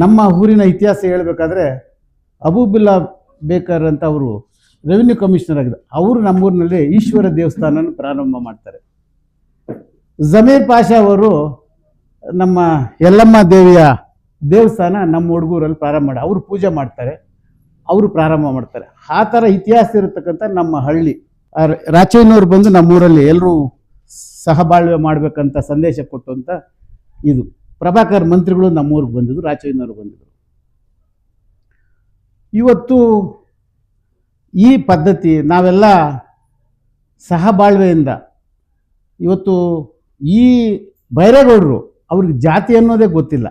ನಮ್ಮ ಊರಿನ ಇತಿಹಾಸ ಹೇಳಬೇಕಾದ್ರೆ ಅಬೂಬಿಲ್ಲಾ ಬೇಕರ್ ಅಂತ ಅವರು ರೆವಿನ್ಯೂ ಕಮಿಷನರ್ ಆಗಿದೆ. ಅವರು ನಮ್ಮೂರಿನಲ್ಲಿ ಈಶ್ವರ ದೇವಸ್ಥಾನ ಪ್ರಾರಂಭ ಮಾಡ್ತಾರೆ. ಜಮೀರ್ ಪಾಷಾ ಅವರು ನಮ್ಮ ಯಲ್ಲಮ್ಮ ದೇವಿಯ ದೇವಸ್ಥಾನ ನಮ್ಮ ಹುಡುಗೂರಲ್ಲಿ ಪ್ರಾರಂಭ ಮಾಡಿ ಅವರು ಪೂಜೆ ಮಾಡ್ತಾರೆ, ಅವರು ಪ್ರಾರಂಭ ಮಾಡ್ತಾರೆ. ಆ ಥರ ಇತಿಹಾಸ ಇರತಕ್ಕಂಥ ನಮ್ಮ ಹಳ್ಳಿ. ರಾಚಯ್ಯನವ್ರು ಬಂದು ನಮ್ಮೂರಲ್ಲಿ ಎಲ್ಲರೂ ಸಹಬಾಳ್ವೆ ಮಾಡಬೇಕಂತ ಸಂದೇಶ ಕೊಟ್ಟಂತ ಇದು. ಪ್ರಭಾಕರ್ ಮಂತ್ರಿಗಳು ನಮ್ಮೂರಿಗೆ ಬಂದಿದ್ರು, ರಾಚಯ್ಯನವ್ರು ಬಂದಿದ್ರು. ಇವತ್ತು ಈ ಪದ್ಧತಿ ನಾವೆಲ್ಲ ಸಹಬಾಳ್ವೆಯಿಂದ ಇವತ್ತು ಈ ಬೈರೇಗೌಡರು ಅವ್ರಿಗೆ ಜಾತಿ ಅನ್ನೋದೇ ಗೊತ್ತಿಲ್ಲ.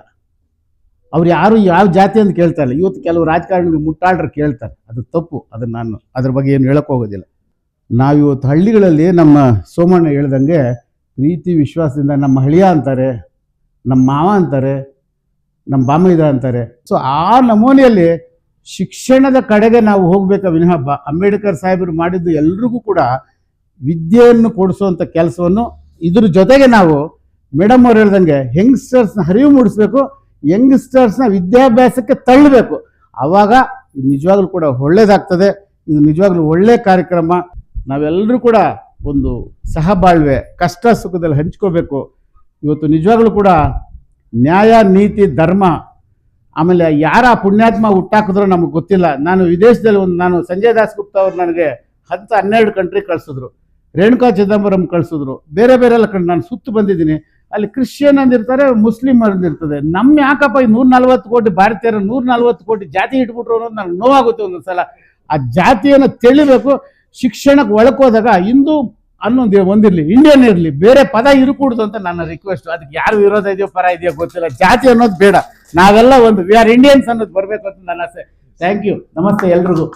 ಅವ್ರು ಯಾರು ಯಾವ ಜಾತಿ ಅಂತ ಕೇಳ್ತಾ ಇಲ್ಲ. ಇವತ್ತು ಕೆಲವು ರಾಜಕಾರಣಿಗಳು ಮುಟ್ಟಾಳ್ರು ಕೇಳ್ತಾರೆ, ಅದು ತಪ್ಪು. ಅದನ್ನು ನಾನು ಅದ್ರ ಬಗ್ಗೆ ಏನು ಹೇಳಕ್ಕೆ ಹೋಗೋದಿಲ್ಲ. ನಾವಿವತ್ತು ಹಳ್ಳಿಗಳಲ್ಲಿ ನಮ್ಮ ಸೋಮಣ್ಣ ಹೇಳ್ದಂಗೆ ಪ್ರೀತಿ ವಿಶ್ವಾಸದಿಂದ ನಮ್ಮ ಹಳಿಯ ಅಂತಾರೆ, ನಮ್ಮ ಮಾವ ಅಂತಾರೆ, ನಮ್ಮ ಬಾಮೈದ ಅಂತಾರೆ. ಸೊ ಆ ನಮೂನೆಯಲ್ಲಿ ಶಿಕ್ಷಣದ ಕಡೆಗೆ ನಾವು ಹೋಗ್ಬೇಕಾ ವಿನಃ ಅಂಬೇಡ್ಕರ್ ಸಾಹೇಬರು ಮಾಡಿದ್ದು ಎಲ್ರಿಗೂ ಕೂಡ ವಿದ್ಯೆಯನ್ನು ಕೊಡಿಸುವಂಥ ಕೆಲಸವನ್ನು ಇದ್ರ ಜೊತೆಗೆ ನಾವು ಮೇಡಮ್ ಅವ್ರು ಹೇಳ್ದಂಗೆ ಯಂಗ್ಸ್ಟರ್ಸ್ನ ಅರಿವು ಮೂಡಿಸ್ಬೇಕು, ಯಂಗ್ಸ್ಟರ್ಸ್ನ ವಿದ್ಯಾಭ್ಯಾಸಕ್ಕೆ ತಳ್ಳಬೇಕು. ಆವಾಗ ಇದು ನಿಜವಾಗ್ಲೂ ಕೂಡ ಒಳ್ಳೇದಾಗ್ತದೆ. ಇದು ನಿಜವಾಗ್ಲೂ ಒಳ್ಳೆ ಕಾರ್ಯಕ್ರಮ. ನಾವೆಲ್ಲರೂ ಕೂಡ ಒಂದು ಸಹಬಾಳ್ವೆ ಕಷ್ಟ ಸುಖದಲ್ಲಿ ಹಂಚ್ಕೋಬೇಕು. ಇವತ್ತು ನಿಜವಾಗ್ಲೂ ಕೂಡ ನ್ಯಾಯ ನೀತಿ ಧರ್ಮ, ಆಮೇಲೆ ಯಾರ ಪುಣ್ಯಾತ್ಮ ಹುಟ್ಟಾಕಿದ್ರೋ ನಮಗೆ ಗೊತ್ತಿಲ್ಲ. ನಾನು ವಿದೇಶದಲ್ಲಿ ನಾನು ಸಂಜಯ್ ದಾಸ್ ಗುಪ್ತಾ ಅವ್ರು ನನಗೆ 12 ಕಂಟ್ರಿ ಕಳಿಸಿದ್ರು, ರೇಣುಕಾ ಚಿದಂಬರಂ ಕಳಿಸಿದ್ರು, ಬೇರೆ ಬೇರೆ ಎಲ್ಲ ನಾನು ಸುತ್ತು ಬಂದಿದ್ದೀನಿ. ಅಲ್ಲಿ ಕ್ರಿಶ್ಚಿಯನ್ ಅಂದಿರ್ತಾರೆ, ಮುಸ್ಲಿಂ ಅಂದಿರ್ತದೆ. ನಮ್ಮ ಯಾಕಪ್ಪ 140 ಕೋಟಿ ಭಾರತೀಯರು 140 ಕೋಟಿ ಜಾತಿ ಇಟ್ಬಿಟ್ರು ಅನ್ನೋದು ನನಗೆ ನೋವಾಗುತ್ತೆ ಒಂದೊಂದ್ಸಲ. ಆ ಜಾತಿಯನ್ನು ತಿಳಿಬೇಕು. ಶಿಕ್ಷಣಕ್ಕೆ ಒಳಕೋದಾಗ ಹಿಂದೂ ಅನ್ನೊಂದು ಒಂದಿರಲಿ, ಇಂಡಿಯನ್ ಇರಲಿ, ಬೇರೆ ಪದ ಇರಕೂಡ್ದು ಅಂತ ನನ್ನ ರಿಕ್ವೆಸ್ಟ್. ಅದಕ್ಕೆ ಯಾರು ವಿರೋಧ ಇದೆಯೋ ಪರ ಇದೆಯೋ ಗೊತ್ತಿಲ್ಲ. ಜಾತಿ ಅನ್ನೋದು ಬೇಡ, ನಾವೆಲ್ಲ ಒಂದು ವಿ ಆರ್ ಇಂಡಿಯನ್ಸ್ ಅನ್ನೋದು ಬರಬೇಕು ಅಂತ ನನ್ನ ಆಸೆ. Thank you. ನಮಸ್ತೆ ಎಲ್ರಿಗೂ.